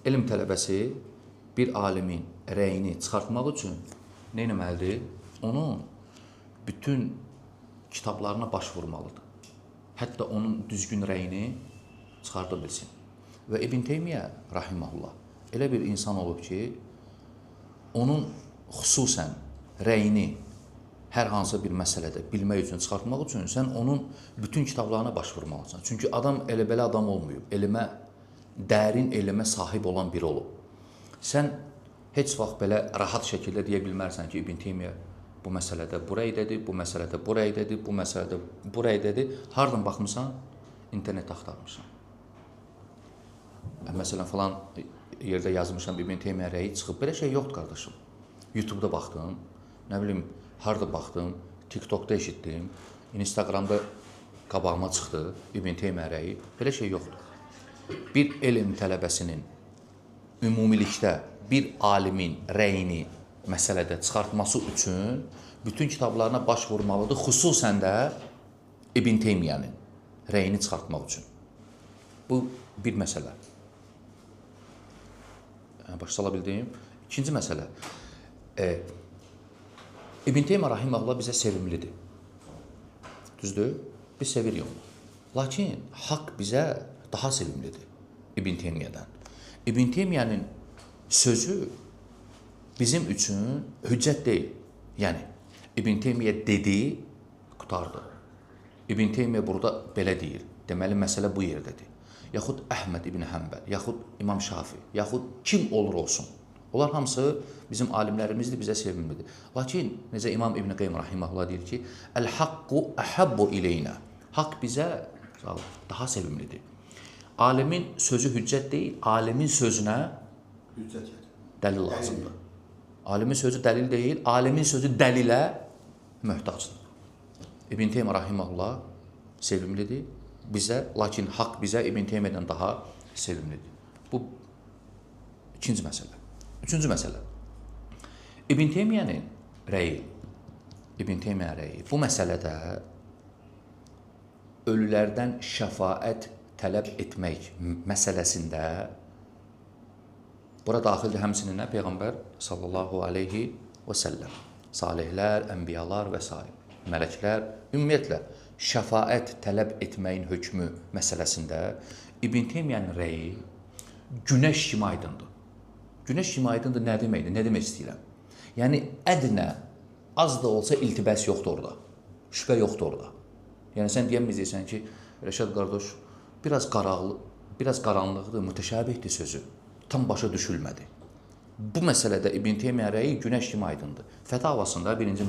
elm tələbəsi bir alimin rəyini çıxartmaq üçün nə etməlidir? Onun bütün kitablarına baş vurmalıdır. Hətta onun düzgün rəyini çıxarda bilsin. Və İbn Teymiyyə rahimehullah elə bir insan olub ki, onun xüsusən rəyini hər hansı bir məsələdə bilmək üçün, çıxartmaq üçün sən onun bütün kitablarına baş vurmalısan. Çünki adam elə belə adam olmayıb, elmə, dərin elmə sahib olan biri olub. Sən heç vaxt belə rahat şəkildə deyə bilmərsən ki, İbn Teymiyyə bu məsələdə bu rəydədir, bu məsələdə bu rəydədir, bu məsələdə bu rəydədir. Hardan baxmısan? İnternetdə axtarmışsan. Məsələn, falan yerdə yazmışam, İbn Teymiyyə rəyi çıxıb. Belə şey yoxdur, qardaşım. YouTube-da baxdım, nə bilim, harada baxdım, TikTok-da eşitdim, Instagramda qabağıma çıxdı İbn Teymiyyə rəyi. Belə şey yoxdur. Bir elm tələbəsinin ümumilikdə bir alimin rəyini məsələdə çıxartması üçün bütün kitablarına baş vurmalıdır, xüsusən də İbn Teymiyyənin rəyini çıxartmaq üçün. Bu bir məsələ. Başa sala bildim. İkinci məsələ. İbn Teymiyyə rahimehullah bizə sevimlidir. Düzdür? Biz sevirik onu. Lakin haqq bizə daha sevimlidir İbn Teymiyyədən. İbn Teymiyyənin sözü bizim üçün hüccət deyil. Yəni, İbn Teymiyyə dedi, qutardı. İbn Teymiyyə burada belə deyir. Deməli, məsələ bu yerdədir. Yaxud Əhməd ibn Həmbəl, yaxud İmam Şafi, yaxud kim olur olsun. Onlar hamısı bizim alimlərimizdir, bizə sevimlidir. Lakin, necə İmam İbn Qeym rahimehullah deyir ki, Əl-haqqu əhəbbu ileynə. Haqq bizə daha sevimlidir. Alimin sözü hüccət deyil, alimin sözünə dəlil lazımdır. Alimin sözü dəlil deyil, alimin sözü dəlilə möhtacdır. İbn Teymiyyə rahimehullah sevimlidir bizə, lakin haqq bizə İbn Teymiyyədən daha sevimlidir. Bu ikinci məsələ. Üçüncü məsələ. İbn Teymiyyənin rəyi, bu məsələdə ölülərdən şəfaət tələb etmək məsələsində bura daxildir həmçinin nə? Peyğəmbər sallallahu aleyhi və səlləm, salihlər, ənbiyalar və s. mələklər, ümumiyyətlə, şəfaət tələb etməyin hökmü məsələsində İbn Teymiyyənin rəyi günəş kimi aydındır. Günəş kimi aydındır nə deməkdir? Nə demək istəyirəm? Yəni, ədnə, az da olsa iltibəs yoxdur orada. Şübhə yoxdur orada. Yəni, sən deyəməyəcəksən ki, Rəşad qardaş, biraz qaranlıqdır, mütəşabihdir sözü. Tam başa düşülmədi. Bu məsələdə İbn Teymiyyə rəyi günəş kimi aydındır. Fətavasında birinci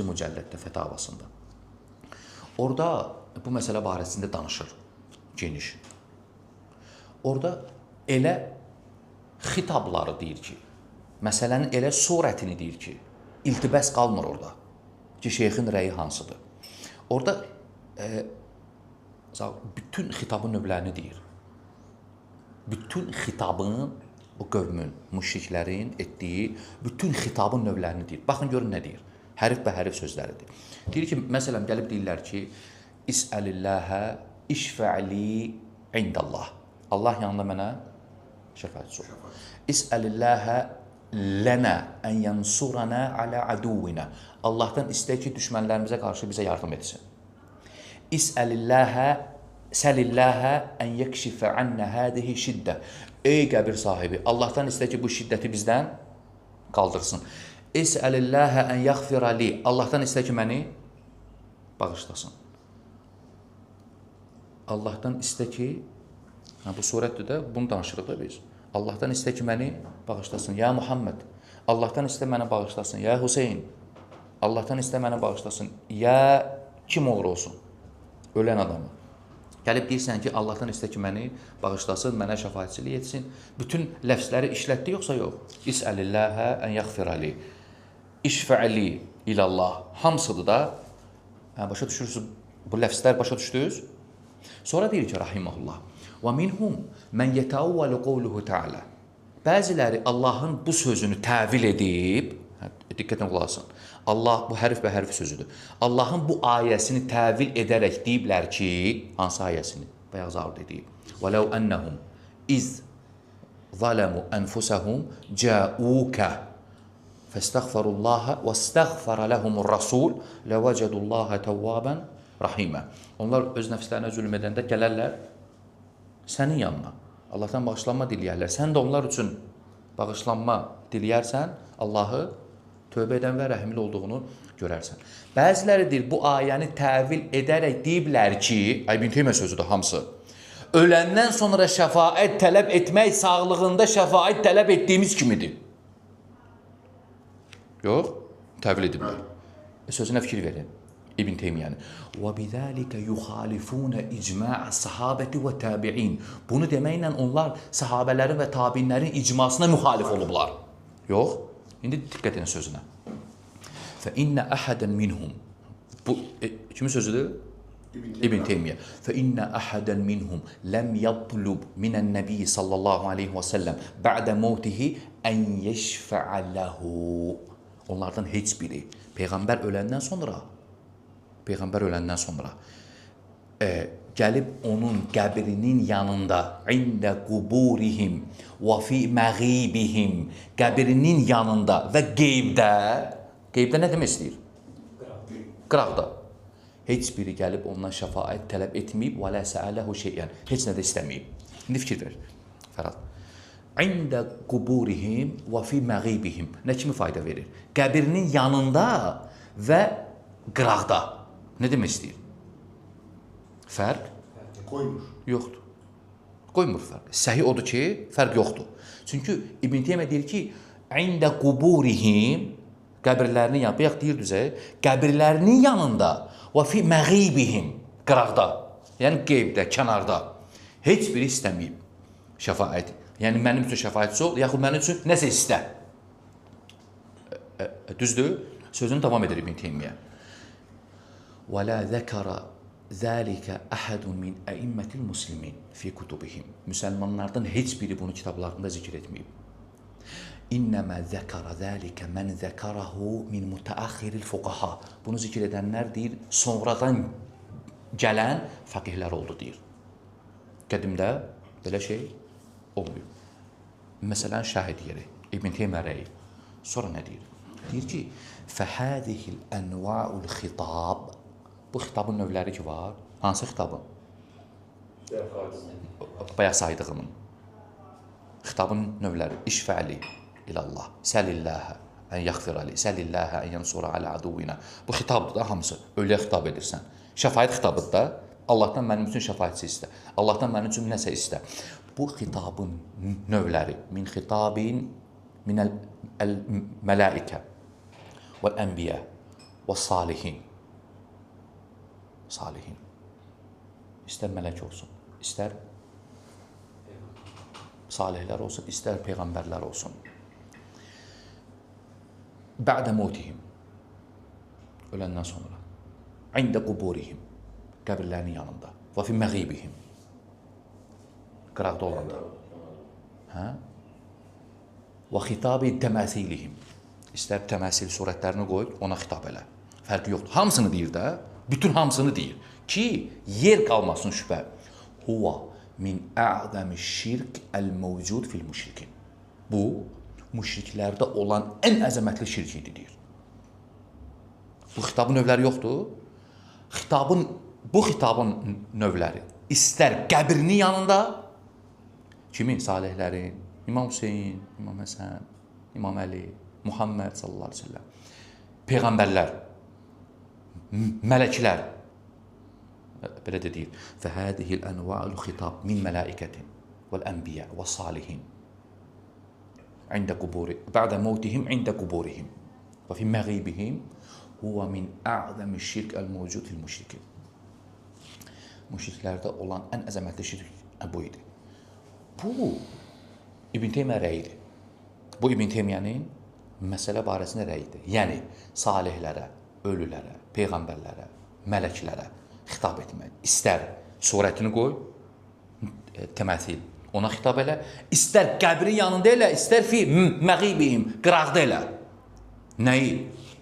mücəlləddə fətavasında. Orada bu məsələ barəsində danışır, geniş. Orada elə xitabları deyir ki, məsələnin elə surətini deyir ki, iltibəs qalmır orada ki, şeyxin rəyi hansıdır. Orada bütün xitabın növlərini deyir. Bütün xitabın, o qövmün, müşriklərin etdiyi bütün xitabın növlərini deyir. Baxın, görün nə deyir. Hərif bə hərif sözləridir. Deyir ki, məsələn, gəlib deyirlər ki, İs'əlilləhə işfə'li indəllah. Allah yanında mənə şəfaət sor. İs'əlilləhə lənə ən yansuranə alə aduvinə. Allahdan istək ki, düşmənlərimizə qarşı bizə yardım etsin. İs'əlilləhə səlilləhə ən yəkşifə ənnə hədihi şiddə. Ey qəbir sahibi, Allahdan istə ki, bu şiddəti bizdən qaldırsın. İs'əlilləhə ən yəxfirə li. Allahdan istə ki, məni bağışlasın. Allahdan istə ki, bu surətdir də, bunu danışırıq da biz. Allahdan istə ki, məni bağışlasın. Ya Muhammed, Allahdan istə məni bağışlasın. Ya Hüseyin, Allahdan istə məni bağışlasın. Ya kim olur olsun, ölən adamı. Gəlib deyirsən ki, Allahdan istə ki, məni bağışlasın, mənə şəfaətçilik etsin. Bütün ləfsləri işlətdi, yoxsa yox? İs'əlilləhə ən yəxfirəli, işfə'li ilallah. Hamısıdır da. Başa düşürsünüz, bu ləfslər başa düşdünüz? Sonra deyir ki, rahiməhullah, وَمِنْهُمْ مَنْ يَتَعَوَّلُ قَوْلُهُ تَعَلَى. Bəziləri Allahın bu sözünü təvil edib, diqqətlə qulaq asın, Allah, bu hərf və hərf sözüdür. Allahın bu ayəsini təvil edərək deyiblər ki, hansı ayəsini? Bayaq zar dediyi. وَلَوْ أَنَّهُمْ إِذْ zalamu anfusahum ca'uka fəstəğfirullaha və istəğfara lehumur rasul ləvəcədullaha təvvaban rahimə. Onlar öz nəfslərinə zülm edəndə gələrlər sənin yanına. Allahdan bağışlanma diləyərlər. Sən də onlar üçün bağışlanma diləyərsən, Allahı tövbə edən və rəhimli olduğunu görərsən. Bəziləri deyir, bu ayəni təvil edərək deyiblər ki, İbn Teymiyyə sözüdür hamısı, öləndən sonra şəfaət tələb etmək sağlığında şəfaət tələb etdiyimiz kimidir. Yox, təvil ediblər. Sözünə fikir verin. İbn Teymiyyənin. وَبِذَٰلِكَ يُخَالِفُونَ إِجْمَاعَ الصَّحَابَةِ وَتَابِعِينَ. Bunu deməklə onlar sahabələrin və tabinlərin icmasına müxalif olublar. Yox, indi diqqət edin sözünə. فَإِنَّ أَحَدًا مِنْهُمْ. Bu kimin sözüdür? İbn Teymiyyə. فَإِنَّ أَحَدًا مِنْهُمْ لَمْ يَطْلُبْ مِنَ النَّبِيِّ صَلَّى اللّٰهُ عَلَيْهِ وَسَلَّمْ بَعْدَ مَوْتِهِ أَنْ يَشْفَعَ لَهُ. Onlardan heç biri Peyğəmbər öləndən sonra gəlib onun qəbrinin yanında ində quburihim və fi məğibihim, qəbrinin yanında və qeybdə nə demək istəyir? Qıraqda. Heç biri gəlib ondan şəfaət tələb etməyib və lə səələhu şeyən, heç nə də istəməyib. İndi fikir ver, Fərad. İndə quburihim və fi məğibihim. Nə kimi fayda verir? Qəbrinin yanında və qıraqda. Nə demək istəyir? Fərq? Qoymur. Yoxdur. Qoymur fərq. Səhih odur ki, fərq yoxdur. Çünki İbn Teymiyyə deyir ki, İndə quburihim, qəbirlərinin yanında, bayaq deyir düzə, qəbirlərinin yanında və fi məğibihim, qıraqda, yəni qeybdə, kənarda, heç biri istəməyib şəfaət. Yəni mənim üçün şəfaətçi ol, yaxud mənim üçün nəsə istə. Düzdür? Sözünü davam edir İbn Teymiyyə. وَلَا ذَكَرَ ذَٰلِكَ أَحَدٌ مِنْ أَئِمَّةِ الْمُسْلِمِينَ فِي كُتُبِهِمْ. Müsəlmanlardan heç biri bunu kitablarında zikr etməyib. İnnəmə zəkərə zəlikə mən zəkərəhu min mütəəxiril fuqaha. Bunu zikr edənlər deyir, sonradan gələn fəqihlər oldu deyir. Qədimdə belə şey olmuyor. Məsələn, şahid yeri, İbn Teymiyyə rəyi. Sonra nə deyir? Deyir ki, fəhədihil ənva'ul xitab. Bu xitabın növləri ki var. Hansı xitabın? Bayaq saydığımın. Xitabın növləri. İşfəli ilallah. Səlilləhə ən yaxfirəli. Səlilləhə ən yansura alə aduvinə. Bu xitabdır da hamısı. Ölüyə xitab edirsən. Şəfaət xitabıdır da. Allahdan mənim üçün şəfaətçi istə. Allahdan mənim üçün nəsə istə. Bu xitabın növləri. Min xitabin minəl mələikə vəl-ənbiyə və-salihin. Salihin. İstər mələk olsun, istər salihlər olsun, istər peyğəmbərlər olsun. Bə'də mutihim. Öləndən sonra. İndə quburihim. Qəbirlərinin yanında. Və fi məğibihim. Qıraqda olanda. Hə? Və xitabi təməsilihim. İstər təməsil surətlərini qoy, ona xitab elə. Fərqi yoxdur. Hamısını deyir də, bütün hamısını deyir. Ki, yer qalmasın şübhə. Huva min ə'zəmi şirk əl-məvcud fil-müşrikin. Bu, müşriklərdə olan ən əzəmətli şirk idi, deyir. Bu xitabın növləri yoxdur. Bu xitabın növləri istər qəbrinin yanında, kimin? Salihlərin, İmam Hüseyin, İmam Həsən, İmam Əli, Muhammed sallallahu aleyhi ve sellem, peyğəmbərlər, mələklər, belə də deyir. Fəhədihil ənva'ul xitab min mələikətin vəl-ənbiyə və salihin bə'də mevtihim ində quburihim və fi məğibihim huvə min ə'zəmi şirk əl-məvcud fil-müşrikin. Müşriklərdə olan ən əzəmətli şirk bu idi. Bu, İbn Teymiyyə rəyidir. Bu, İbn Teymiyyənin məsələ barəsində rəyidir. Yəni, salihlərə, ölülərə, peyğəmbərlərə, mələklərə xitab etmək. İstər surətini qoy, təməsil, ona xitab elə. İstər qəbrin yanında elə, istər fi məğibihim, qıraqda elə. Nəyi?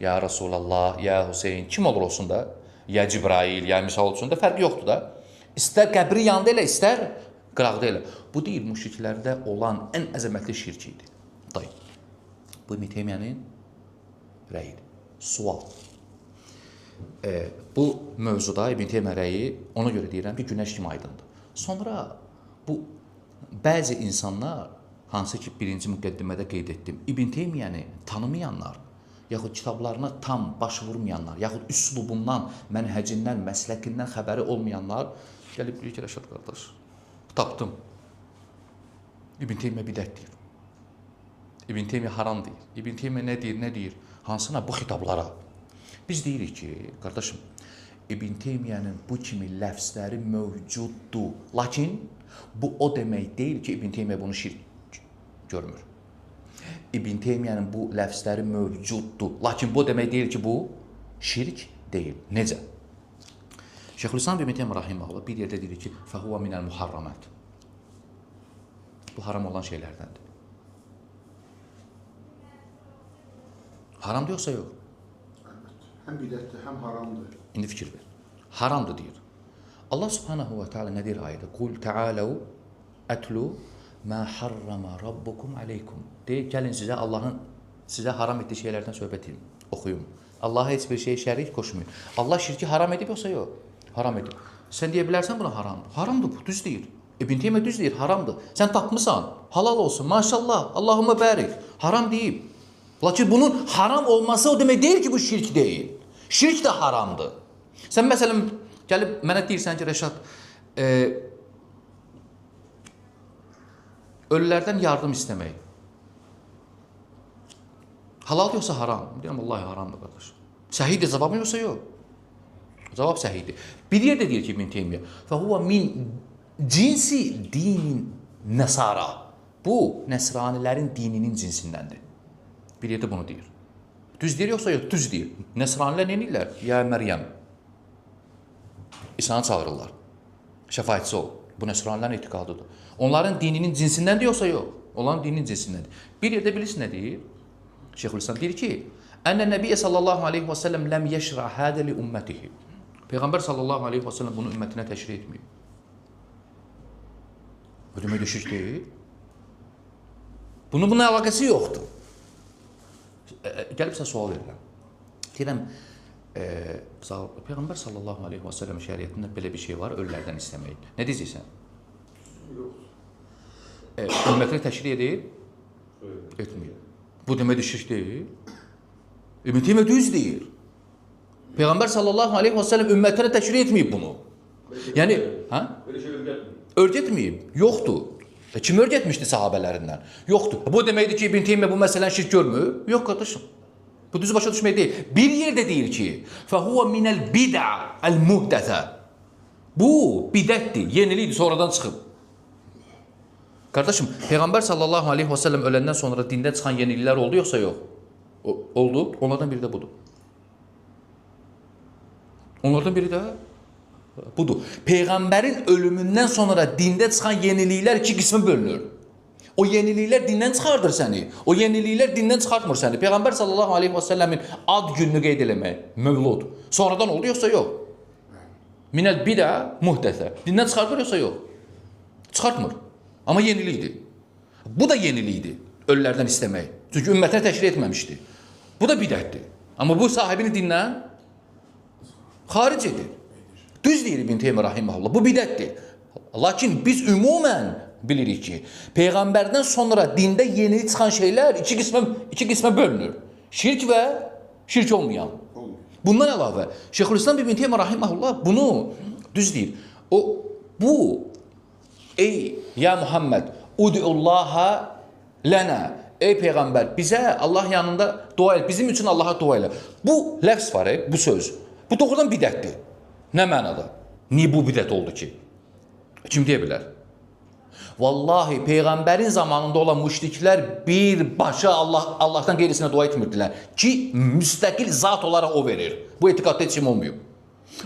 Ya Rasulallah, ya Hüseyin, kim olur olsun da? Ya Cibrail, ya misal olsun da, fərqi yoxdur da. İstər qəbrin yanında elə, istər Qıraqda elə. Bu deyil, müşriklərdə olan ən əzəmətli şirk idi. Dayı. Bu İbn Teymiyənin rəyidir. Sual. Bu mövzuda İbn Teymiyyə rəyi ona görə deyirəm ki, günəş kimi aydındır. Sonra bu bəzi insanlar, hansı ki birinci müqəddimədə qeyd etdim, İbn Teymiyəni tanımayanlar, yaxud kitablarına tam baş vurmayanlar, yaxud üslubundan, mənhəcindən, məsləkindən xəbəri olmayanlar gəlib deyir ki, Rəşad qardaş, tapdım. İbn Teymiyyə bidət deyir. İbn Teymiyyə haram deyir. İbn Teymiyyə nə deyir? Hansına? Bu xitablara. Biz deyirik ki, qardaşım, İbn Teymiyənin bu kimi ləfzləri mövcuddur. Lakin bu o demək deyil ki, İbn Teymiyyə bunu şirk görmür. İbn Teymiyənin bu ləfzləri mövcuddur. Lakin bu demək deyil ki, bu şirk deyil. Necə? Şeyxülislam İbn Teymiyyə rahimehullah bir yerdə deyir ki, "Fəhuva minəl muharramat." Bu haram olan şeylərdəndir. Haramdır yoxsa yox? Həm bidətdir, həm haramdır. İndi fikir ver. Haramdır deyir. Allah subhanahu wa ta'ala nə deyir ayədə? "Qul ta'alu atlu ma harrama rabbukum aleykum." Deyir, gəlin sizə Allahın sizə haram etdiyi şeylərdən söhbət edin, oxuyun. Allaha heç bir şey şərik qoşmayın. Allah şirki haram edib yoxsa yox? Haram edib. Sən deyə bilərsən buna haramdır. Haramdır bu, düz deyir. İbn Teymiyyə düz deyir, haramdır. Sən tapmısan, halal olsun, maşallah, Allahümme bərik. Haram deyib. Lakin bunun haram olması o demək deyil ki, bu şirk deyil. Şirk də haramdır. Sən məsələn gəlib mənə deyirsən ki, Rəşad, ölülərdən yardım istəmək. Halal yoxsa haram? Deyirəm, vallahi haramdır qardaş. Səhihdir cavabı yoxsa yox? Cavab səhihdir. Bir yerdə deyir ki, İbn Teymiyyə, "Fəhuva min cinsi dinin nəsara." Bu, nəsranilərin dininin cinsindəndir. Bir yerdə bunu deyir. Düz deyir yoxsa yox? Düz deyir. Nəsranilər nə edirlər? Ya Məryəm. İsa'nı çağırırlar. Şəfaətçi ol. Bu nəsranilərin etiqadıdır. Onların dininin cinsindəndir yoxsa yox? Onların dininin cinsindəndir. Bir yerdə bilirsin nə deyir? Şeyxülislam deyir ki, "Ənə Nəbiyyə sallallahu aleyhi və səlləm ləm yeşra hədə li ümmetihi." Peyğəmbər sallallahu aleyhi və səlləm bunu ümmətinə təşrih etməyib. Bu demək düşük deyil. Bunun əlaqəsi yoxdur. Gəlib sizə sual verirəm. Deyirəm, Peyğəmbər sallallahu aleyhi və səlləm şəriətində belə bir şey var, ölülərdən istəmək. Nə deyəcəksən? Yox. Ümmətini təşrih edir? Etməyir. Bu demək düşük deyil. İbn Teymiyyə düz deyir. Peyğəmbər sallallahu aleyhi və səlləm ümmətinə təşrih etməyib bunu. Yəni, hə? Belə şey öyrətməyib. Öyrətməyib, yoxdur. Kim öyrətmişdi sahabələrindən? Yoxdur. Bu deməkdir ki, İbn Teymiyyə bu məsələni şirk görmür? Yox, qardaşım. Bu düz başa düşmək deyil. Bir yerdə deyir ki, "Fəhuva minəl bid'a el-muhdəsə." Bu bidətdir, yenilikdir, sonradan çıxıb. Qardaşım, Peyğəmbər sallallahu aleyhi və səlləm öləndən sonra dində çıxan yeniliklər oldu yoxsa yox? Oldu. Onlardan biri də budur. Onlardan biri də budur. Peyğəmbərin ölümündən sonra dində çıxan yeniliklər iki qismə bölünür. O yeniliklər dindən çıxardır səni. O yeniliklər dindən çıxartmır səni. Peyğəmbər sallallahu aleyhi və səlləmin ad gününü qeyd eləmək, mövlud. Sonradan oldu yoxsa yox? Minəl bid'a muhdəsə. Dindən çıxardır yoxsa yox? Çıxartmır. Amma yenilikdir. Bu da yenilikdir. Ölülərdən istəmək. Çünki ümmətinə təşrih etməmişdi. Bu da bidətdir. Amma bu sahibini dindən xaric edir. Düz deyir İbn Teymiyyə rahimehullah. Bu bidətdir. Lakin biz ümumən bilirik ki, Peyğəmbərdən sonra dində yeni çıxan şeylər iki qismə bölünür. Şirk və şirk olmayan. Bundan əlavə, Şeyxülislam İbn Teymiyyə rahimehullah bunu düz deyir. Bu ey ya Muhammed, ud'ullaha lana. Ey Peyğəmbər, bizə Allah yanında dua et, bizim üçün Allaha dua elə. Bu ləfz var, bu söz. Bu doğrudan bidətdir. Nə mənada? Niyə bu bidət oldu ki? Kim deyə bilər? Vallahi Peyğəmbərin zamanında olan müşriklər birbaşa Allahdan qeyrisinə dua etmirdilər ki, müstəqil zat olaraq o verir. Bu etiqadda heç kim olmuyor.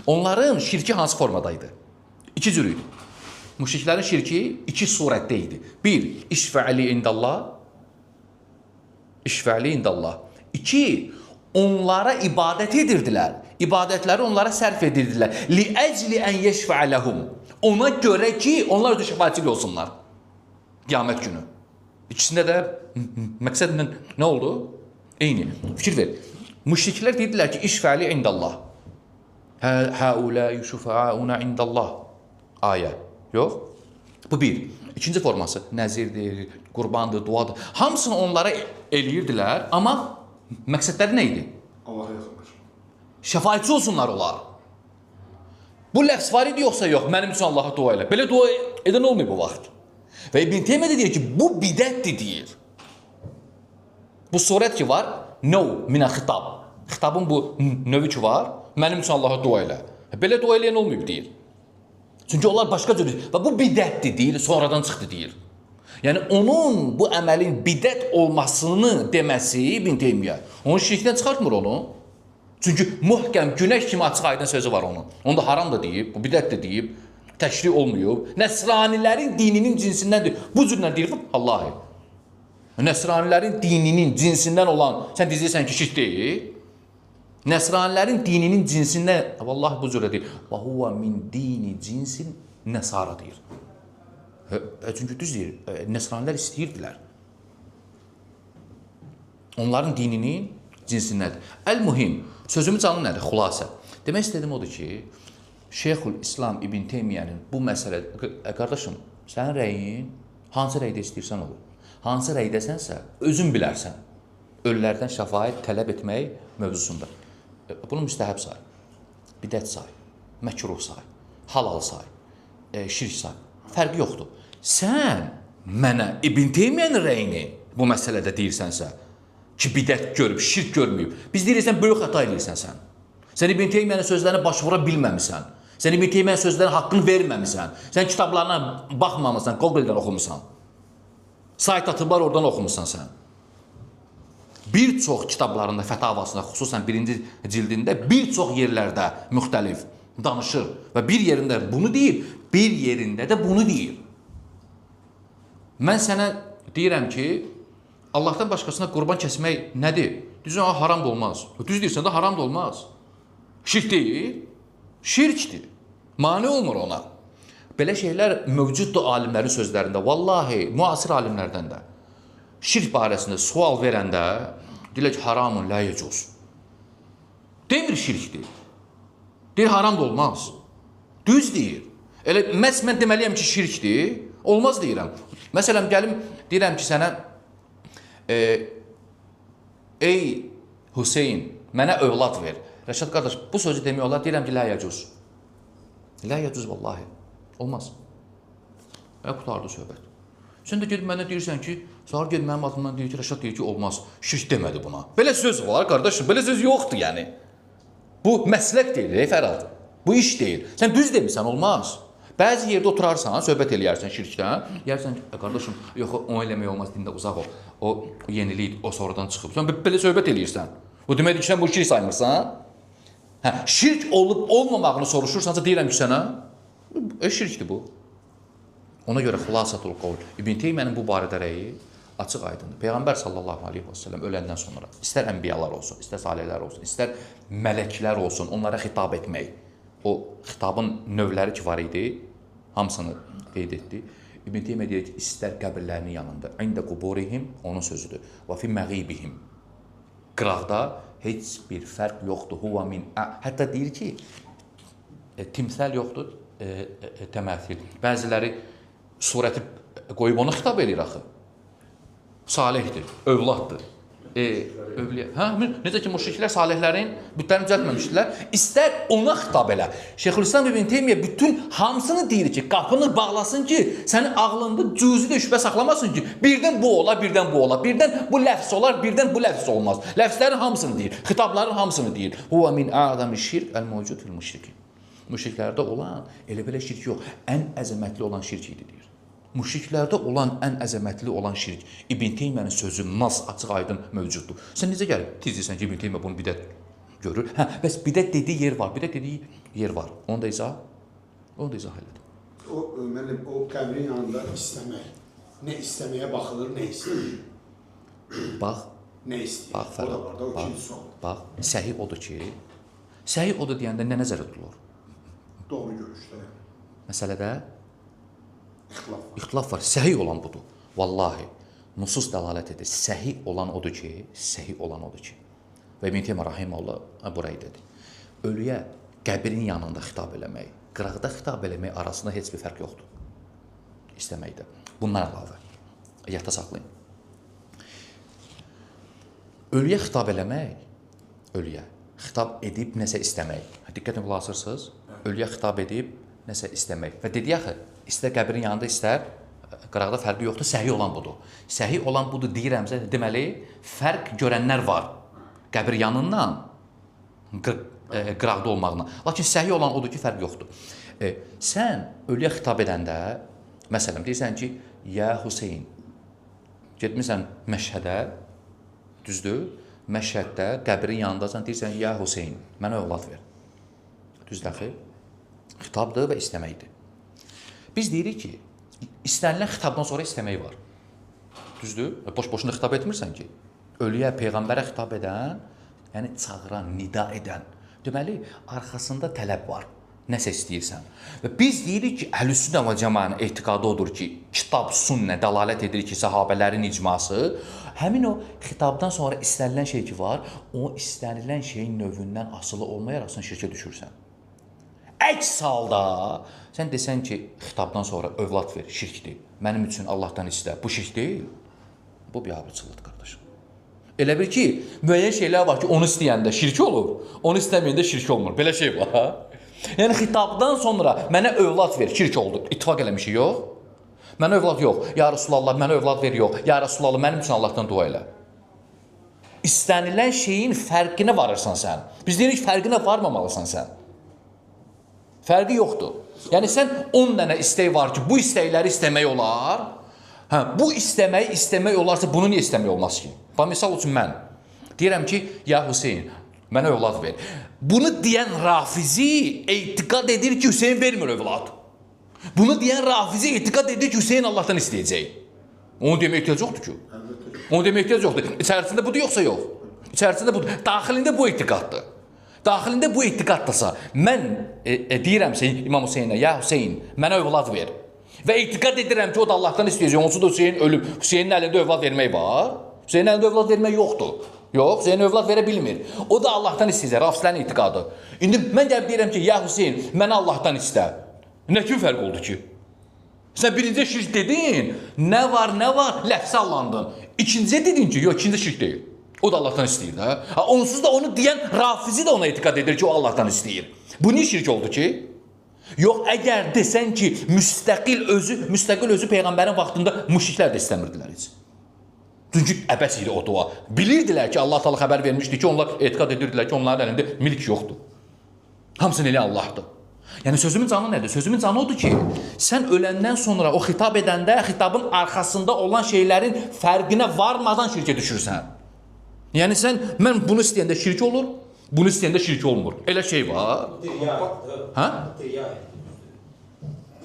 Onların şirki hansı formadaydı? İki cür idi. Müşriklərin şirki iki surətdə idi. Bir, işfə'li indallah. İşfə'li indallah. İki, onlara ibadət edirdilər. ibadətləri onlara sərf edirdilər. Liəcli ən yeşfə ləhum. Ona görə ki, onlar da şəfaətçilik olsunlar. Qiyamət günü. İkisində də məqsəd nə oldu? Eyni. Fikir ver. Müşriklər dedilər ki, işfəli indallah. Həuləyi şüfəauna indallah. Ayə. Yox. Bu bir. İkinci forması nəzirdir, qurbandır, duadır. Hamısını onlara eləyirdilər, amma məqsədləri nə idi? Allaha yaxınlaşmaq. Şəfaətçi olsunlar onlar. Bu ləfz var idi yoxsa yox? Mənim üçün Allaha dua elə. Belə dua edən olmuyor bu vaxt. Və İbn Teymiyyə deyir ki, bu bidətdir deyir. Bu surət ki var, növ minə xitab. Xitabın bu növü ki var, mənim üçün Allaha dua elə. Belə dua eləyən olmuyor deyir. Çünki onlar başqa cür və bu bidətdir deyir, sonradan çıxdı deyir. Yəni onun bu əməlin bidət olmasını deməsi İbn Teymiyyə, onun şirkdən çıxartmır onu. Çünki möhkəm günəş kimi açıq aydın sözü var onun. Onda haram da deyib, bu bidət də deyib, təşrih olmuyor. Nəsranilərin dininin cinsindəndir. Bu cürlə deyir, Allahi. Nəsranilərin dininin cinsindən olan, sən deyirsən ki, şirk deyil. Nəsranilərin dininin cinsindən, vallahi bu cürlə deyir. Və huvə min dini cinsin nəsara deyir. Çünki düz deyir, nəsranilər istəyirdilər. Onların dininin cinsindəndir. Əl-mühim, sözümü canlı nədir? Xülasə. Demək istədim odur ki, Şeyxülislam İbn Teymiyyənin bu məsələ, qardaşım, sənin rəyin hansı rəydə istəyirsən olur. Hansı rəydəsənsə, özün bilərsən. Ölülərdən şəfaət tələb etmək mövzusunda. Bunu müstəhəb say, bidət say, məkruh say, halal say, şirk say. Fərqi yoxdur. Sən mənə İbn Teymiyyənin rəyini bu məsələdə deyirsənsə, ki, bidət görüb, şirk görməyib. Biz deyirsən, böyük xəta edirsən sən. Sən İbn Teymiyyənin sözlərinə başvura bilməmisən. Sən İbn Teymiyyənin sözlərinə haqqını verməmisən. Sən kitablarına baxmamısan, Google-dən oxumusan. Sayt atıblar, oradan oxumusan sən. Bir çox kitablarında, fətavasında, xüsusən birinci cildində bir çox yerlərdə müxtəlif danışır və bir yerində bunu deyir, bir yerində də bunu deyir. Mən sənə deyirəm ki, Allahdan başqasına qurban kəsmək nədir? Düzün, haram da olmaz. Düz deyirsən də haram da olmaz. Şirk deyil, şirkdir. Mane olmur ona. Belə şeylər mövcuddur alimlərin sözlərində. Vallahi, müasir alimlərdən də. Şirk barəsində sual verəndə deyirlər ki, haramun la yecuz. Demir şirkdir. Deyir, haram da olmaz. Düz deyir. Elə məhz mən deməliyəm ki, şirkdir. Olmaz deyirəm. Məsələn, gəlim, deyirəm ki, sənə ey Hüseyin, mənə övlad ver. Rəşad qardaş, bu sözü demək olar, deyirəm ki, la yecuz. La yecuz vallahi. Olmaz. Qutardı söhbət. Sən də gedib mənə deyirsən ki, sonra gedib mənim adımdan deyir ki, Rəşad deyir ki, olmaz. Şirk demədi buna. Belə söz var, qardaşım, belə söz yoxdur yəni. Bu məslək deyil, Fərad. Bu iş deyil. Sən düz demirsən, olmaz. Bəzi yerdə oturarsan, söhbət eləyərsən şirkdən, deyərsən ki, qardaşım, yox, o eləmək olmaz, dində uzaq ol. O yenilik, o sonradan çıxıb. Sən belə söhbət eləyirsən. O deməkdir ki, sən bu şirk saymırsan. Şirk olub olmamağını soruşursansa, deyirəm ki, sənə, şirkdir bu. Ona görə xülasatul qavl. İbn Teymiyənin bu barədə rəyi açıq aydındır. Peyğəmbər sallallahu aleyhi və səlləm öləndən sonra, istər ənbiyalar olsun, istər salihlər olsun, istər mələklər olsun, onlara xitab etmək. O xitabın növləri ki var idi, hamısını qeyd etdi. İbn Teymiyyə deyir ki, istər qəbirlərinin yanında, ində quburihim, onun sözüdür. Və fi məğibihim. Qıraqda heç bir fərq yoxdur. Huva min. Hətta deyir ki, timsəl yoxdur, təməthil. Bəziləri surəti qoyub ona xitab edir axı. Salihdir, övladdır. Necə ki, müşriklər salihlərin bütlərini düzəltməmişdilər. İstər ona xitab elə. Şeyxülislam İbn Teymiyyə bütün hamısını deyir ki, qapını bağlasın ki, sənin ağlında cüzi də şübhə saxlamasın ki, birdən bu olar, birdən bu olar, birdən bu ləfz olar, birdən bu ləfz olmaz. Ləfzlərin hamısını deyir, xitabların hamısını deyir. Huva min a'zami şirk el-mevcud fil müşrikin. Müşriklərdə olan elə belə şirk yox, ən əzəmətli olan şirk idi deyir. Müşriklərdə olan ən əzəmətli olan şirk İbn Teymiyyənin sözü nas açıq aydın mövcuddur. Sən necə gəlib tezdirsən ki, İbn Teymiyyə bunu bidət görür? Bəs bidət dediyi yer var, bidət dediyi yer var. Onu da izah elədim. O müəllim, o qəbrin yanında istəmək. Nə istəməyə baxılır, nə istəyir? Bax, Nə istəyir? bax Fərad, bax, səhih odur ki, Səhi odur deyəndə nə nəzərdə tutulur? Doğru görüşdə. Məsələdə İxtilaf var. ixtilaf var. Səhi olan budur. Vallahi nusus dəlalət edir. Səhi olan odur ki, və İbn Teymiyyə rahimehullah burayı dedi. Ölüyə qəbrin yanında xitab eləmək, qıraqda xitab eləmək arasında heç bir fərq yoxdur. İstəməkdə. Bundan əlavə yadda saxlayın. Ölüyə xitab eləmək, ölüyə xitab edib nəsə istəmək. Diqqətlə qulaq asırsınız? Ölüyə xitab edib nəsə istəmək. Və dedi axı, istər qəbrin yanında, istər qıraqda fərqi yoxdur, səhi olan budur. Səhi olan budur deyirəmsə, deməli, fərq görənlər var. Qəbir yanından, qıraqda olmağına. Lakin səhi olan odur ki, fərq yoxdur. Sən ölüyə xitab edəndə, məsələn, deyirsən ki, ya Hüseyin, getmirsən Məşhədə, düzdür? Məşhəddə, qəbrin yanındasan, deyirsən, ya Hüseyin, mənə övlad ver. Düzdür, axı? Xitabdır və istəməkdir. Biz deyirik ki, istənilən xitabdan sonra istəmək var. Düzdür? Boş-boşuna xitab etmirsən ki. Ölüyə, Peyğəmbərə xitab edən, yəni çağıran, nida edən. Deməli, arxasında tələb var. Nəsə istəyirsən. Və biz deyirik ki, Əhlüsünnə və Cəmaənin etiqadı odur ki, kitab, sünnə dəlalət edir ki, sahabələrin icması, həmin o xitabdan sonra istənilən şey ki var, o istənilən şeyin növündən asılı olmayaraq sən şirkə düşürsən. Əks halda sən desən ki, xitabdan sonra övlad ver, şirkdir. Mənim üçün Allahdan istə. Bu şirk deyil. Bu biabırçılıqdır, qardaşım. Elə bir ki, müəyyən şeylər var ki, onu istəyəndə şirk olur, onu istəməyəndə şirk olmur. Belə şey var, ha? Yəni, xitabdan sonra mənə övlad ver, şirk oldu. İttifaq eləmişik, yox? Mənə övlad yox. Ya Rasulallah, mənə övlad ver, yox. Ya Rasulallah, mənim üçün Allahdan dua elə. İstənilən şeyin fərqinə varırsan sən. Biz deyirik, fərqinə varmamalısan sən. Fərqi yoxdur. Yəni, sən 10 dənə istək var ki, bu istəkləri istəmək olar. Hə, bu istəməyi istəmək olarsa, bunu niyə istəmək olmaz ki? Misal üçün mən deyirəm ki, ya Hüseyin, mənə övlad ver. Bunu deyən Rafizi etiqad edir ki, Hüseyin vermir övlad. Bunu deyən Rafizi etiqad edir ki, Hüseyin Allahdan istəyəcək. Onu demək ehtiyac yoxdur ki. Onu demək ehtiyac yoxdur. İçərisində budur, yoxsa yox? İçərisində budur. Daxilində bu etiqaddır. Daxilində bu etiqaddasa, mən deyirəmsə İmam Hüseynə, ya Hüseyin, mənə övlad ver. Və etiqad edirəm ki, o da Allahdan istəyəcək. Onsuz da Hüseyin ölüb. Hüseynin əlində övlad vermək var. Hüseynin əlində övlad vermək yoxdur. Yox, Hüseyin övlad verə bilmir. O da Allahdan istəyəcək, Rafizlərin etiqadı. İndi mən gəlib deyirəm ki, ya Hüseyin, mənə Allahdan istə. Nə kimi fərq oldu ki? Sən birinci şirk dedin, nə var, ləfsə allandın. İkinciyə dedin ki, yox, ikinci şirk deyil. O da Allahdan istəyir də. Onsuz da onu deyən Rafizi də ona etiqad edir ki, o Allahdan istəyir. Bu niyə şirk oldu ki? Yox, əgər desən ki, müstəqil özü Peyğəmbərin vaxtında müşriklər də istəmirdilər heç. Çünki əbəs idi o dua. Bilirdilər ki, Allah Taala xəbər vermişdi ki, onlar etiqad edirdilər ki, onların əlində milk yoxdur. Hamısını elə Allahdır. Yəni sözümün canı nədir? Sözümün canı odur ki, sən öləndən sonra o xitab edəndə xitabın arxasında olan şeylərin fərqinə varmadan şirkə düşürsən. Yəni sən, mən bunu istəyəndə şirk olur, bunu istəyəndə şirk olmur. Elə şey var. Hə?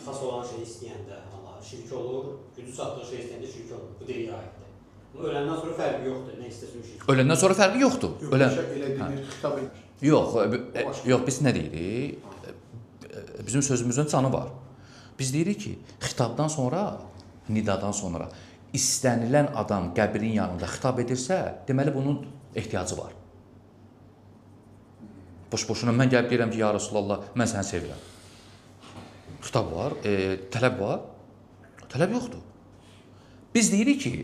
Xas olan şey istəyəndə Allah şirk olur, gücü çatdığı şey istəyəndə şirk olur. Bu diriyə aiddir. Öləndən sonra fərqi yoxdur. Nə istəsin şirk. Öləndən sonra fərqi yoxdur. Elə demir, xitab edir. Yox, biz nə deyirik? Bizim sözümüzün canı var. Biz deyirik ki, xitabdan sonra, nidadan sonra istənilən adam qəbrin yanında xitab edirsə, deməli bunun ehtiyacı var. Boş-boşuna mən gəlib deyirəm ki, ya Rasulallah, mən səni sevirəm. Xitab var, tələb var. Tələb yoxdur. Biz deyirik ki,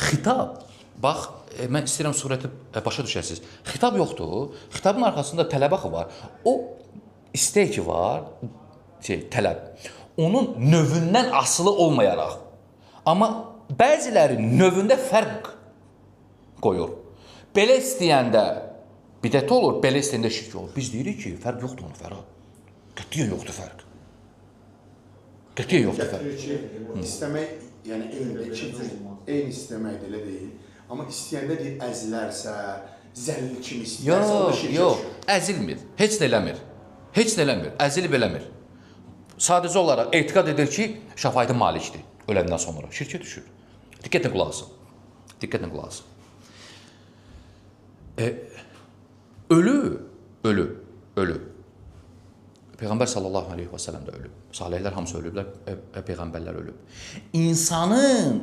xitab, bax, mən istəyirəm surəti başa düşəsiniz. Xitab yoxdur, xitabın arxasında tələb axı var. O istək ki var, tələb. Onun növündən asılı olmayaraq. Amma bəziləri növündə fərq qoyur. Belə istəyəndə bidət olur, belə istəyəndə şirk olur. Biz deyirik ki, fərq yoxdur onun fərq. Qətiyyən yoxdur fərq. Qətiyyən yoxdur fərq. Gətirir ki, istəmək, yəni eyni istəmək də elə deyil. Amma istəyəndə deyil, əzilərsə, zəlil kimi istəyərsə, o da şirkə düşür. Yox, əzilmir, heç də eləmir. Heç də eləmir, əzilib eləmir. Sadəcə olaraq etiqad edir ki, şəfaəti malikdir öləndən sonra. Şirkə düşür. Diqqətlə qulaq asın. Diqqətlə qulaq asın. Ölü ölüb. Peyğəmbər sallallahu aleyhi və səlləm də ölüb. Salihlər hamısı ölüblər, peyğəmbərlər ölüb. İnsanın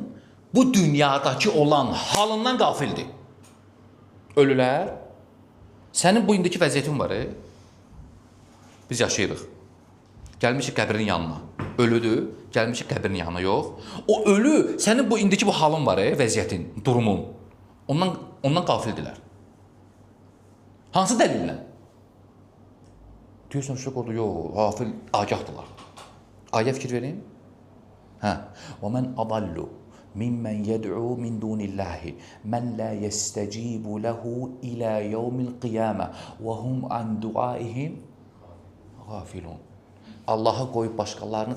bu dünyadakı olan halından qafildir. Ölülər, sənin bu indiki vəziyyətin var, biz yaşayırıq. Gəlmişik qəbrin yanına. Ölüdür, gəlmişik qəbrin yanına, yox. O ölü, sənin bu indiki bu halın var, vəziyyətin, durumun. Ondan qafildilər. Hansı dəlillə? Deyirsən, şək oldu, yox, qafil, agahdılar. Ayə fikir verin. وَمَنْ أَضَلُّ مِمَّنْ يَدْعُو مِنْ دُونِ اللّٰهِ مَنْ لَا يَسْتَجِيبُ لَهُ إِلَى يَوْمِ الْقِيَامَةِ وَهُمْ عَنْ دُعَائِهِمْ غَافِلُونَ. Allah'a qoyub başqalarını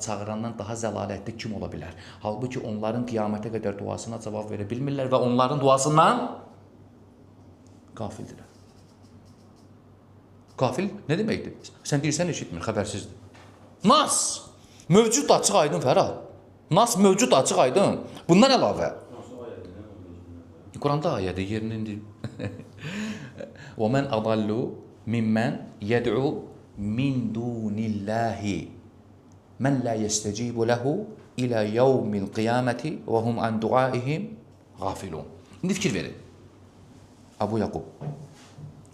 çağırandan daha zəlalətli kim ola bilər? Halbuki onların qiyamətə qədər duasına cavab verə bilmirlər və onların duasından qafildirlər. Qafil nə deməkdir? Sən deyirsən, eşitmir, xəbərsizdir. Nas mövcud açıq aydın, Fərad. Nas mövcud açıq aydın. Bundan əlavə. Quranda ayədir, yerini indir. وَمَنْ أَضَلُّ مِمَّنْ يَدْعُو مِنْ دُونِ اللّٰهِ مَنْ لَا يَسْتَجِيبُ لَهُ إِلَى يَوْمِ الْقِيَامَةِ وَهُمْ عَنْ دُعَائِهِمْ غَافِلُونَ. İndi fikir verin. Abu Yaqub.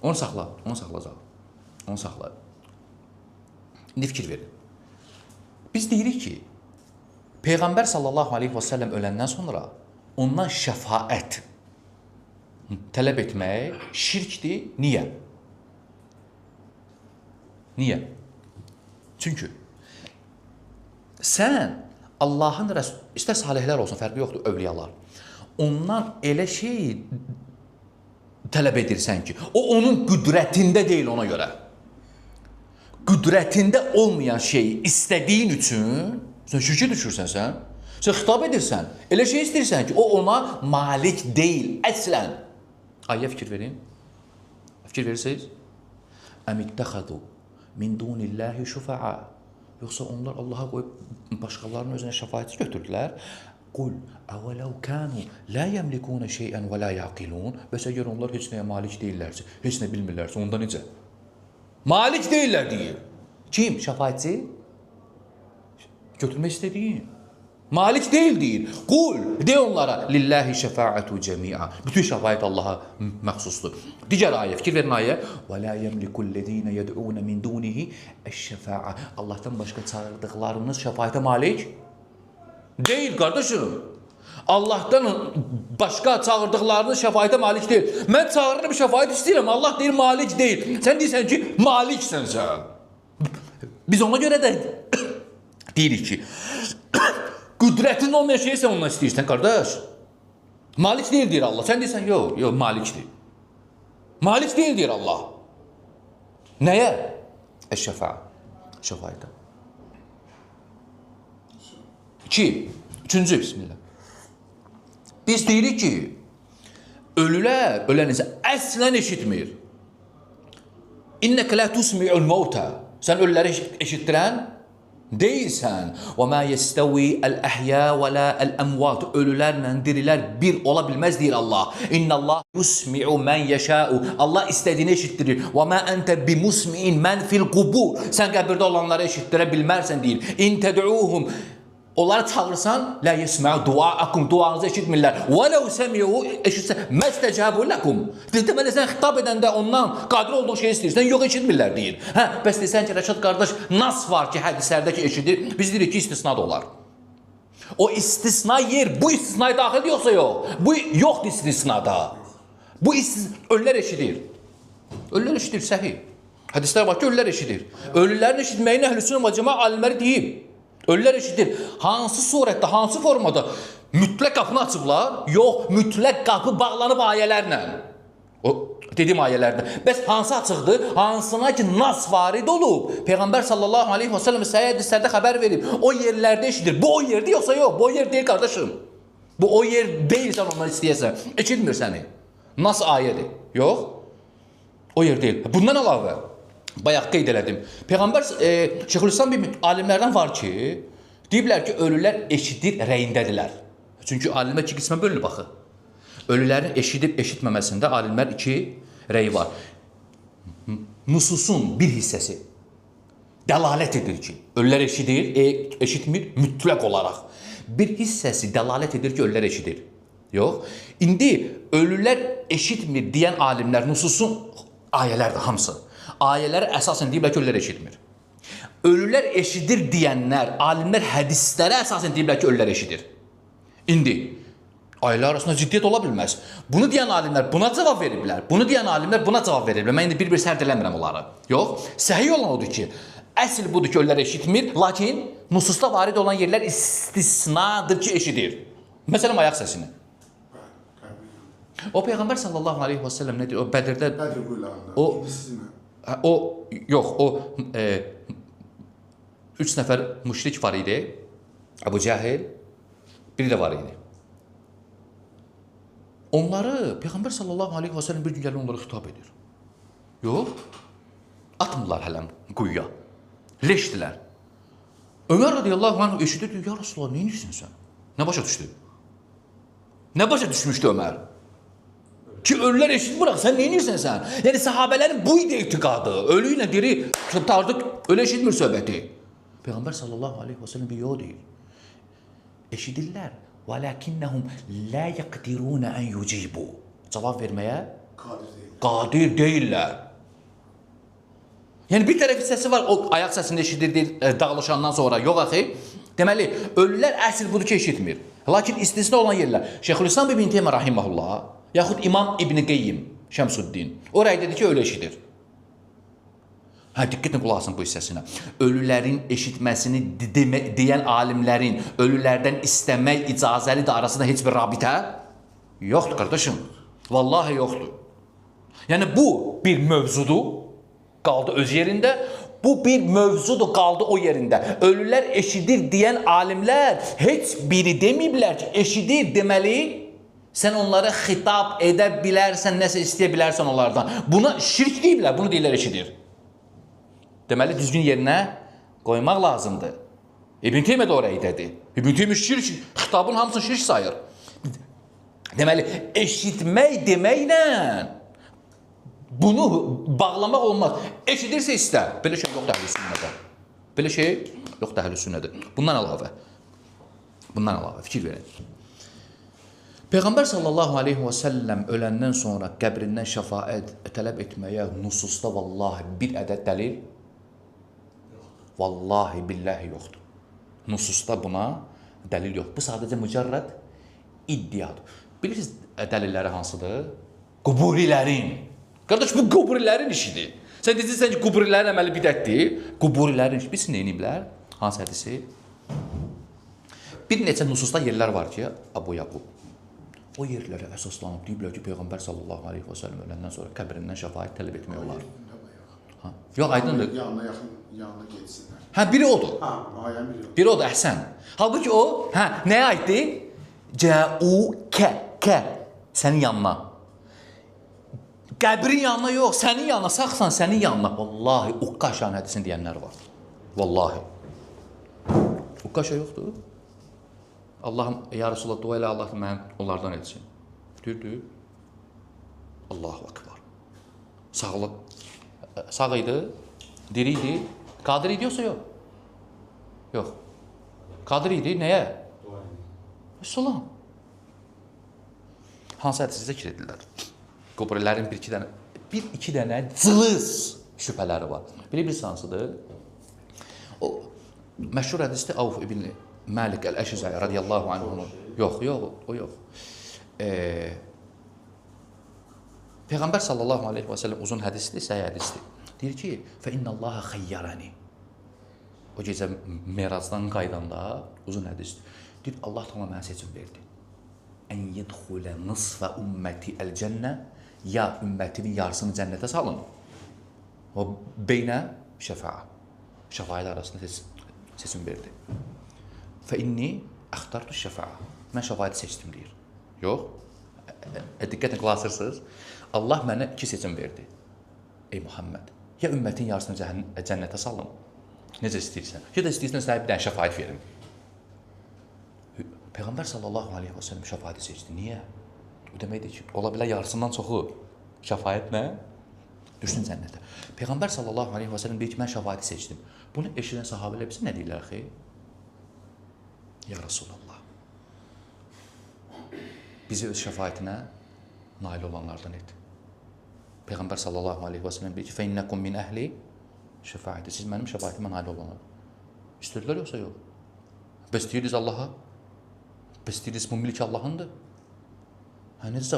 Onu saxla, onu saxlayacaq. Onu saxla. İndi fikir verin. Biz deyirik ki, Peyğəmbər sallallahu aleyhi və səlləm öləndən sonra ondan şəfaət tələb etmək şirkdir. Niyə? Niyə? Çünki sən Allahın Rəsulü, istər salihlər olsun, fərqi yoxdur, övliyalar. Ondan elə şey tələb edirsən ki, o onun qüdrətində deyil ona görə. Qüdrətində olmayan şeyi istədiyin üçün sən şirkə düşürsən sən. Sən xitab edirsən, elə şey istəyirsən ki, o ona malik deyil, əslən. Ayə fikir verin. Fikir verirsiniz? Əmittəxədu min dunillahi şüfə'a. Yoxsa onlar Allaha qoyub başqalarının özünə şəfaətçi götürdülər. Qul əvələv kənu la yəmlikuna şeyən və la yaqilun. Bəs əgər onlar heç nəyə malik deyirlərsə, heç nə bilmirlərsə, onda necə? Malik deyirlər deyir. Kim? Şəfaətçi? Götürmək istədiyin. Malik deyil deyir. Qul, de onlara, lillahi şəfaətu cəmi'a. Bütün şəfaət Allaha məxsusdur. Digər ayə, fikir verin ayə. Və la yəmlikullezine yed'un min dunihi əş-şəfa'a. Allahdan başqa çağırdıqlarınız şəfaətə malik deyil, qardaşım. Allahdan başqa çağırdıqlarınız şəfaətə malik deyil. Mən çağırırım, şəfaət istəyirəm. Allah deyir, malik deyil. Sən deyirsən ki, maliksən sən. Biz ona görə də deyirik ki, qüdrətin olmayan şeyi sən ondan istəyirsən, qardaş. Malik deyil deyir Allah. Sən deyirsən, yox, malikdir. Malik deyil deyir Allah. Nəyə? Əş-şəfa. Şəfaətə. Üçüncü, bismillah. Biz deyirik ki, ölülər, öləninsə əslən eşitmir. İnnəkə lə tusmi'ul mevtə. Sən ölüləri eşitdirən deyilsən. Və mə yəstəvi əl-əhyə və lə əl-əmvat. Ölülərlə dirilər bir ola bilməz deyir Allah. İnnəllah yusmi'u mən yəşəu. Allah istədiyini eşitdirir. Və mə əntə bimusmi'in mən fil qubur. Sən qəbirdə olanları eşitdirə bilmərsən deyir. İn təd'uhum. Onları çağırsan, lə yəsmə'u dua'akum. Duanızı eşitmirlər. Və ləv səmi'u eşitsə məstəcəbu ləkum. Deməli, sən xitab edəndə ondan qadir olduğu şey istəyirsən, yox eşitmirlər deyir. Bəs desən ki, Rəşad qardaş, nas var ki, hədislərdə ki, eşidir. Biz deyirik ki, istisna da olar. O istisna yer, bu istisnaya daxil yoxsa yox. Bu yoxdur istisnada. Bu ölülər eşidir. Ölülər eşidir, səhih. Hədislər var ki, ölülər eşidir. Ölülərin eşitməyini əhlüsünnə və cəmaət alimləri deyib. Ölülər eşidir. Hansı surətdə, hansı formada mütləq qapını açıblar? Yox, mütləq qapı bağlanıb ayələrlə. O dediyim ayələrdə. Bəs hansı açıqdır? Hansına ki, nas varid olub. Peyğəmbər sallallahu aleyhi və səlləm səhih hədislərdə xəbər verib. O yerlərdə eşidir. Bu o yerdir yoxsa yox? Bu o yer deyil, qardaşım. Bu o yer deyilsən ondan istəyəsən. Eşitmir səni. Nas ayədir. Yox. O yer deyil. Bundan əlavə, bayaq qeyd elədim. Peyğəmbər Şeyxülislam bir alimlərdən var ki, deyiblər ki, ölülər eşidir rəyindədirlər. Çünki alimlər iki qismə bölünür baxı. Ölülərin eşidib eşitməməsində alimlər iki rəyi var. nususun bir hissəsi dəlalət edir ki, ölülər eşitmir mütləq olaraq. Bir hissəsi dəlalət edir ki, ölülər eşidir. Yox. İndi ölülər eşitmir deyən alimlər nususun ayələrdir hamısı. Ayələr əsasən deyiblər ki, ölülər eşitmir. Ölülər eşidir deyənlər, alimlər hədislərə əsasən deyiblər ki, ölülər eşidir. İndi ayələr arasında ciddiyyət ola bilməz. Bunu deyən alimlər buna cavab veriblər. Bunu deyən alimlər buna cavab veriblər. Mən indi bir-bir sərd eləmirəm onları. Yox. Səhih olan odur ki, əsl budur ki, ölülər eşitmir, lakin nususda varid olan yerlər istisnadır ki, eşidir. Məsələn, ayaq səsini. O Peyğəmbər sallallahu aleyhi və səlləm nədir? O Bədirdə... Bədir quyularında. Yox, o 3 nəfər müşrik var idi. Əbu Cəhil, biri də var idi. Onları Peyğəmbər sallallahu aleyhi və səlləm bir gün gəlin onlara xitab edir. Yox, atmırlar hələm quyuya. Leşdilər. Ömər radiyallahu anh eşidir, ya Rasulullah, neyin işsin sən? Nə başa düşdü? Nə başa düşmüşdü Ömər? Ki, ölülər eşitmir, sən neyin işsin sən? Yəni, sahabələrin bu idi etiqadı. Ölü ilə diri, artıq ölü eşitmir söhbəti. Peyğəmbər sallallahu aleyhi və səlləm bir yox deyil. Eşidirlər. وَلَكِنَّهُمْ لَا يَقْدِرُونَ أَنْ يُجِيبُوا. Cavab verməyə qadir deyirlər. Yəni bir tərəf hissəsi var, o ayaq səsini eşidir dağılışandan sonra. Yox axı. Deməli, ölülər əsl budur ki, eşitmir. Lakin istisna olan yerlər. Şeyxülislam İbn Teymiyyə rahimehullah, yaxud İmam İbn Qeyyim Şəmsüddin oraya dedi ki, ölü eşidir. Diqqətlə qulaq asın bu hissəsinə. Ölülərin eşitməsini deyən alimlərin ölülərdən istəmək icazəli də arasında heç bir rabitə yoxdur, qardaşım. Vallahi yoxdur. Yəni, bu bir mövzudur, qaldı öz yerində. Bu bir mövzudur, qaldı o yerində. Ölülər eşidir deyən alimlər heç biri deməyiblər ki, eşidir deməli, sən onlara xitab edə bilərsən, nəsə istəyə bilərsən onlardan. Buna şirk deyiblər, bunu deyirlər eşidir. Deməli, düzgün yerinə qoymaq lazımdır. İbn Teymiyyə də oraya dedi. İbn Teymiyyə şirk, xitabın hamısını şirk sayır. Deməli, eşitmək deməklə bunu bağlamaq olmaz. Eşidirsə istə. Belə şey yoxdur əhl-i sünnədə. Belə şey yoxdur əhl-i sünnədə. Bundan əlavə fikir verin. Peyğəmbər sallallahu aleyhi və səlləm öləndən sonra qəbrindən şəfaət tələb etməyə nususda vallahi bir ədəd dəlil vallahi billahi yoxdur. Nususda buna dəlil yox. Bu sadəcə mücərrəd iddiadır. Bilirsiniz dəlilləri hansıdır? Quburilərin. Qardaş, bu quburilərin işidir. Sən deyirsən ki, quburilərin əməli bidətdir. Quburilərin işi. Bilsin, neyiniblər? Hansı hədisi? Bir neçə nususda yerlər var ki, Abu Yaqub. O yerlərə əsaslanıb deyiblər ki, Peyğəmbər sallallahu aleyhi və səlləm öləndən sonra qəbrindən şəfaət tələb etmək olar. Yox, aydındır. Yanına getsinlər. Biri odur. Ayən biri odur. Biri odur, əhsən. Halbuki o, nəyə aiddir? Cəu-kə, sənin yanına. Qəbrin yanına yox, sənin yanına, sağsan sənin yanına. Vallahi, Uqqaşanın hədisini deyənlər var. Vallahi. Uqqaşa yoxdur. Allahım, ya Resulullah, dua elə Allah mən onlardan etsin. Dürdür. Allahu Akbar. Sağ idi, diri idi. Qadir idi yoxsa yox? Yox. Qadir idi, nəyə? Salam. Hansı hədisi zikr edirlər? Quburilərin bir-iki dənə cılız şübhələri var. Bilirsiniz hansıdır? O məşhur hədisdə Avf ibn Məlik Əl-Əşizəy radiyallahu anhunun. Yox, o yox. Peyğəmbər sallallahu aleyhi və səlləm uzun hədisdir, səhih hədisdir. Deyir ki, فَإِنَّ اللّٰهَ خَيَّرَنِ. O gecə Meracdan qaydanda uzun hədisdir. Deyir, Allah tamam mənə seçim verdi. Ən yedxulə nısfə ümməti əl-cənnə, ya ümmətimin yarısını cənnətə salın. O beynə şəfaə. Şəfaət arasında seçim verdi. فَإِنِّي əxtartu şəfaə. Mən şəfaəti seçdim, deyir. Yox. Diqqətlə qulaq. Allah mənə 2 seçim verdi. Ey Muhammed, ya ümmətin yarısını cənnətə salın, necə istəyirsən, ya da istəyirsən sənə bir dənə şəfaət verim. Peyğəmbər sallallahu aleyhi və səlləm şəfaəti seçdi. Niyə? O deməkdir ki, ola bilər yarısından çoxu şəfaət nə? Düşsün cənnətə. Peyğəmbər sallallahu aleyhi və səlləm deyir ki, mən şəfaəti seçdim. Bunu eşidən sahabələr bizə nə deyirlər axı? Ya Rasulallah. Bizi öz şəfaətinə nail olanlardan et. Peyğəmbər sallallahu aleyhi və səlləm deyir ki, فَاِنَّكُمْ مِنْ əhli şəfaəti. Siz mənim şəfaətimə nail olanlar. İstədilər yoxsa yox? Bəs deyirdiniz Allaha? Bəs deyirdiniz bu mülk Allahındır? Necə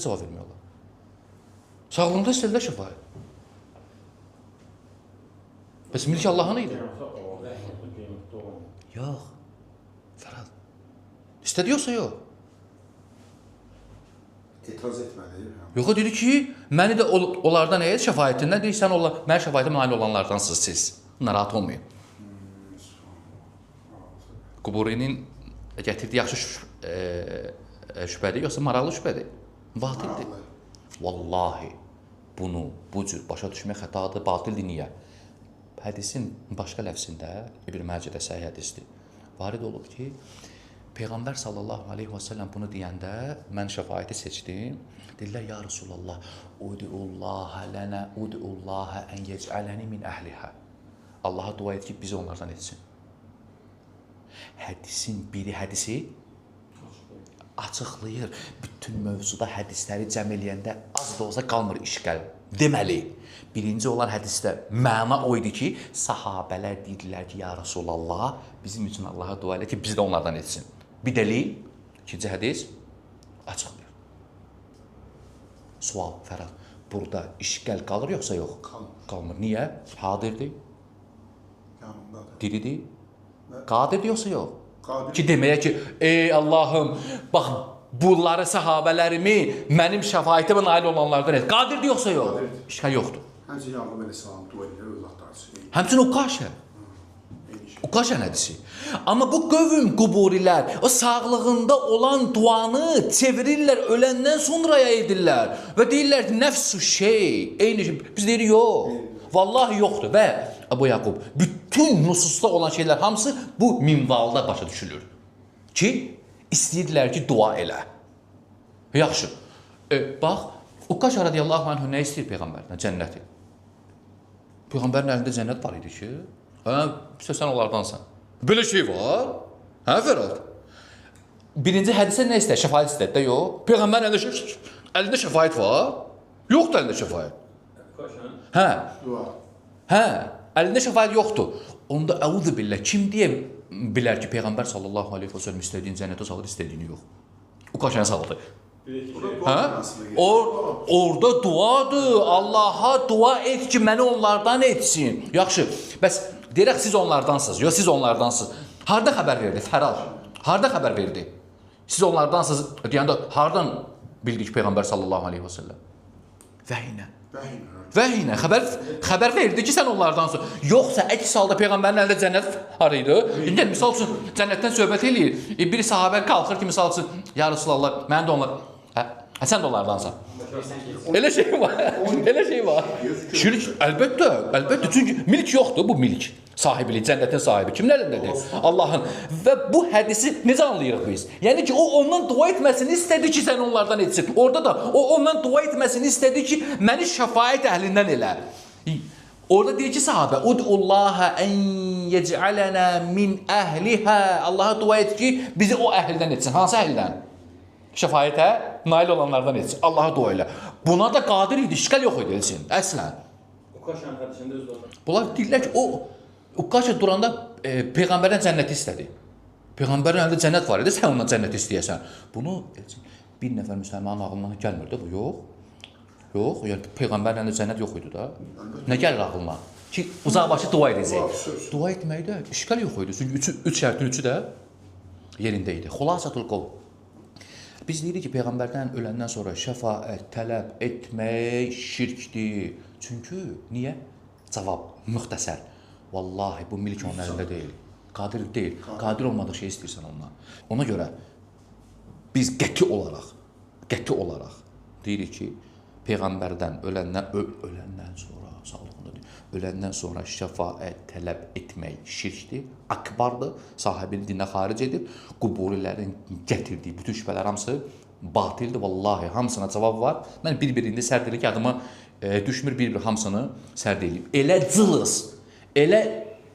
cavab vermiyorlar? Sağlığında istədilər şəfaət. Bəs mülk Allahın idi? Yox. Fərad. İstədi yoxsa yox? etiraz etmədi. Yox, o dedi ki, məni də onlardan et, şəfaətindən deyir, sən mənim şəfaətimə nail olanlardansınız siz. Narahat olmayın. Quburinin gətirdiyi yaxşı şübhədir, yoxsa maraqlı şübhədir? Batildir. Vallahi bunu bu cür başa düşmək xətadır, batildir. Niyə? Hədisin başqa ləfsində, İbn Məcədə səhih hədisdir. Varid olub ki, Peyğəmbər sallallahu aleyhi və səlləm bunu deyəndə mən şəfaəti seçdim. Deyirlər, ya Rasulallah, udu'ullaha lənə, udu'ullaha ən yec'ələni min əhlihə. Allaha dua et ki, bizi onlardan etsin. Hədisin biri hədisi açıqlayır. Bütün mövzuda hədisləri cəm eləyəndə az da olsa qalmır işqəl. Deməli, birinci olan hədisdə məna o idi ki, sahabələr dedilər ki, ya Rasulallah, bizim üçün Allaha dua elə ki, bizi də onlardan etsin. Bir dəlil, ikinci hədis açıqlayır. Sual, Fərad, burada işqəl qalır yoxsa yox? Qalmır. Niyə? Hadirdir, diridir, qadirdir yoxsa yox? Ki deməyə ki, ey Allahım, bax, bunları sahabələrimi mənim şəfaətimə nail olanlardan et. Qadirdir yoxsa yox? İşqəl yoxdur. Həmçinin Yaqub əleyhissalam dua edir, övladlarısı. Həmçinin o qaşə hədisi. Amma bu qövm quburilər o sağlığında olan duanı çevirirlər, öləndən sonraya edirlər və deyirlər ki, nəfsü şey, eyni şey. Biz deyirik, yox, vallahi yoxdur və Əbu Yaqub, bütün nususda olan şeylər hamısı bu minvalda başa düşülür. Ki, istəyirlər ki, dua elə. Yaxşı, bax, Uqqaş radiyallahu anhu nə istəyir Peyğəmbərdən? Cənnəti. Peyğəmbərin əlində cənnət var idi ki, sən onlardansan. Belə şey var, Fərad? Birinci hədisə nə istəyir? Şəfaət istəyir də, yox. Peyğəmbərin əlində şəfaət var, yoxdur əlində şəfaət. Əlində şəfaət yoxdur. Onda əvuzü billah, kim deyə bilər ki, Peyğəmbər sallallahu aleyhi və səlləm istədiyin cənnətə salır, istədiyini yox. Uqqaşəni saldı. Orada duadır, Allaha dua et ki, məni onlardan etsin. Yaxşı, bəs deyirək, siz onlardansınız, yox, siz onlardansınız. Harada xəbər verdi, Fəral? Harada xəbər verdi? Siz onlardansınız, deyəndə, haradan bildik Peyğəmbər sallallahu aleyhi və səlləm? Vəhinə, xəbər verdi ki, sən onlardansın. Yoxsa əks halda Peyğəmbərin əlində cənnət var idi. İndi, misal üçün, cənnətdən söhbət eləyir. Bir sahabə qalxır ki, misal üçün, ya Rasulallah, mən də onlar... sən də onlardansan. Elə şey var. Şirk, əlbəttə. Çünki milk yoxdur, bu milk. Sahibilik, cənnətin sahibi. Kimin əlindədir? Allahın. Və bu hədisi necə anlayırıq biz? Yəni ki, o ondan dua etməsini istədi ki, sən onlardan etsin. Orada da o ondan dua etməsini istədi ki, məni şəfaət əhlindən elə. Orada deyir ki, sahabə, Ud'ullaha ən yec'alənə min əhlihə. Allaha dua et ki, bizi o əhldən etsin. Hansı əhldən? Şəfayətə nail olanlardan etsin. Allaha dua elə. Buna da qadir idi, işqəl yox idi etsin. Əslən. Uqqaşın hədisində öz var. Bunlar deyirlər ki, Uqqaşa duranda Peyğəmbərdən cənnəti istədi. Peyğəmbərin əlində cənnət var idi, sən ondan cənnəti istəyəsən. Bunu bir nəfər müsəlmanın ağlına gəlmir də bu, yox. Yox, yəni Peyğəmbərin əlində cənnət yox idi da. Nə gəlir ağlına? Ki, uzaqbaşı dua edəcək. Dua etməkdə işqəl yox idi. Çünki üç şərtin üçü də yerində idi. Xulasatul qov. Biz deyirik ki, Peyğəmbərdən öləndən sonra şəfaət tələb etmək şirkdir. Çünki, niyə? Cavab, müxtəsər. Vallahi, bu milk onun əlində deyil. Qadir deyil. Qadir olmadığı şey istəyirsən ondan. Ona görə biz qəti olaraq deyirik ki, Peyğəmbərdən öləndən sonra şəfaət tələb etmək şirkdir, akbardır, sahibini dinə xaric edir, quburilərin gətirdiyi bütün şübhələr hamısı batildir, vallahi, hamısına cavab var. Mən bir-birində sərdirik ki, adıma düşmür bir-bir hamısını sərd eləyib. Elə cılız, elə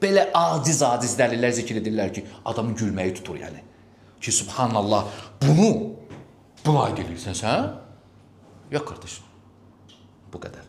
belə aciz dəlillər zikr edirlər ki, adamın gülməyi tutur yəni. Ki, subhanallah, bunu aid edirsən sən? Yox, qardaşım, bu qədər.